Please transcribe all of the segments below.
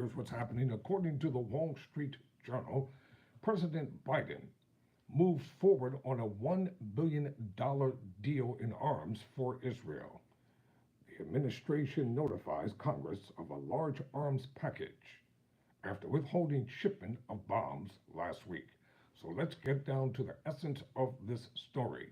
Here's what's happening. According to the Wall Street Journal, President Biden moves forward on a $1 billion deal in arms for Israel. The administration notifies Congress of a large arms package after withholding shipment of bombs last week. So let's get down to the essence of this story.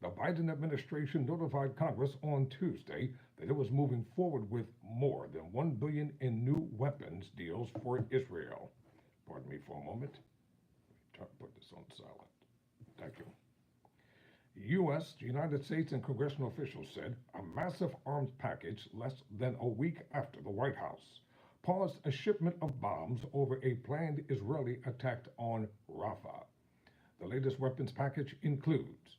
The Biden administration notified Congress on Tuesday that it was moving forward with more than $1 billion in new weapons deals for Israel. Pardon me for a moment. Let me put this on silent. Thank you. The United States and congressional officials said a massive arms package less than a week after the White House paused a shipment of bombs over a planned Israeli attack on Rafah. The latest weapons package includes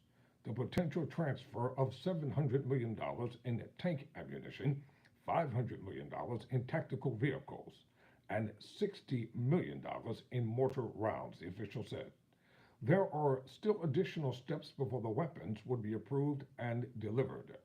the potential transfer of $700 million in tank ammunition, $500 million in tactical vehicles, and $60 million in mortar rounds, the official said. There are still additional steps before the weapons would be approved and delivered.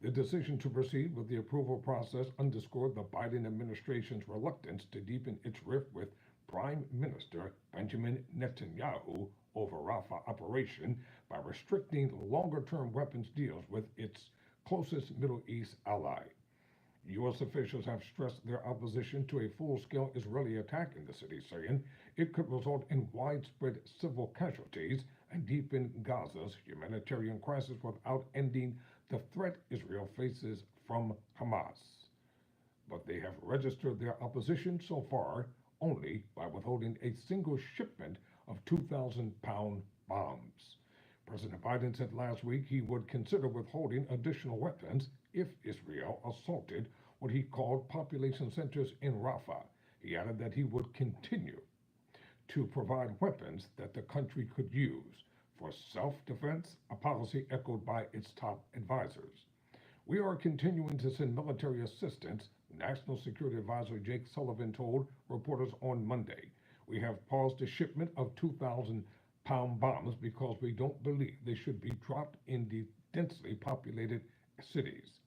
The decision to proceed with the approval process underscored the Biden administration's reluctance to deepen its rift with Prime Minister Benjamin Netanyahu over Rafah operation by restricting longer-term weapons deals with its closest Middle East ally. U.S. officials have stressed their opposition to a full-scale Israeli attack in the city, saying it could result in widespread civil casualties and deepen Gaza's humanitarian crisis without ending the threat Israel faces from Hamas. But they have registered their opposition so far only by withholding a single shipment of 2,000-pound bombs. President Biden said last week he would consider withholding additional weapons if Israel assaulted what he called population centers in Rafah. He added that he would continue to provide weapons that the country could use for self-defense, a policy echoed by its top advisors. We are continuing to send military assistance, National Security Advisor Jake Sullivan told reporters on Monday. We have paused the shipment of 2,000-pound bombs because we don't believe they should be dropped in the densely populated cities.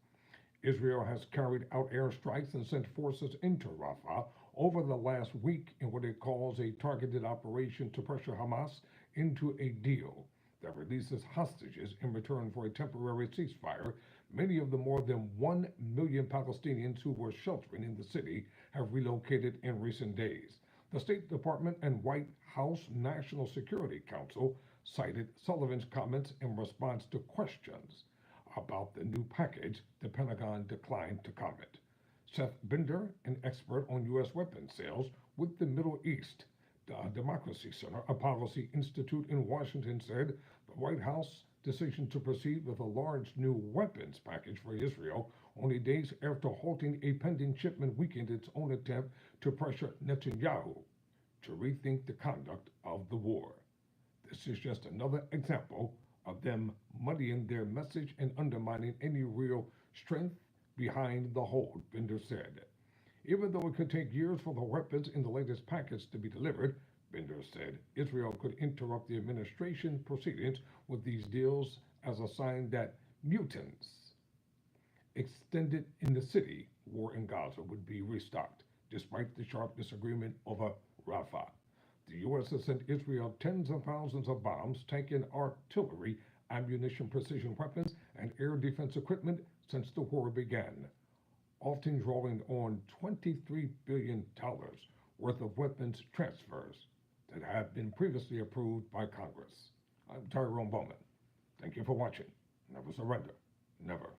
Israel has carried out airstrikes and sent forces into Rafah over the last week in what it calls a targeted operation to pressure Hamas into a deal that releases hostages in return for a temporary ceasefire. Many of the more than 1 million Palestinians who were sheltering in the city have relocated in recent days. The State Department and White House National Security Council cited Sullivan's comments in response to questions about the new package. The Pentagon declined to comment. Seth Bender, an expert on U.S. weapons sales with the Middle East Democracy Center, a policy institute in Washington, said the White House decision to proceed with a large new weapons package for Israel only days after halting a pending shipment weakened its own attempt to pressure Netanyahu to rethink the conduct of the war. This is just another example of them muddying their message and undermining any real strength behind the hold, Bender said. Even though it could take years for the weapons in the latest package to be delivered, Bender said Israel could interrupt the administration proceedings with these deals as a sign that mutants extended in the city war in Gaza would be restocked, despite the sharp disagreement over Rafah. The U.S. has sent Israel tens of thousands of bombs, tank and artillery, ammunition, precision weapons, and air defense equipment since the war began, often drawing on $23 billion worth of weapons transfers that have been previously approved by Congress. I'm Tyrone Bowman. Thank you for watching. Never surrender. Never.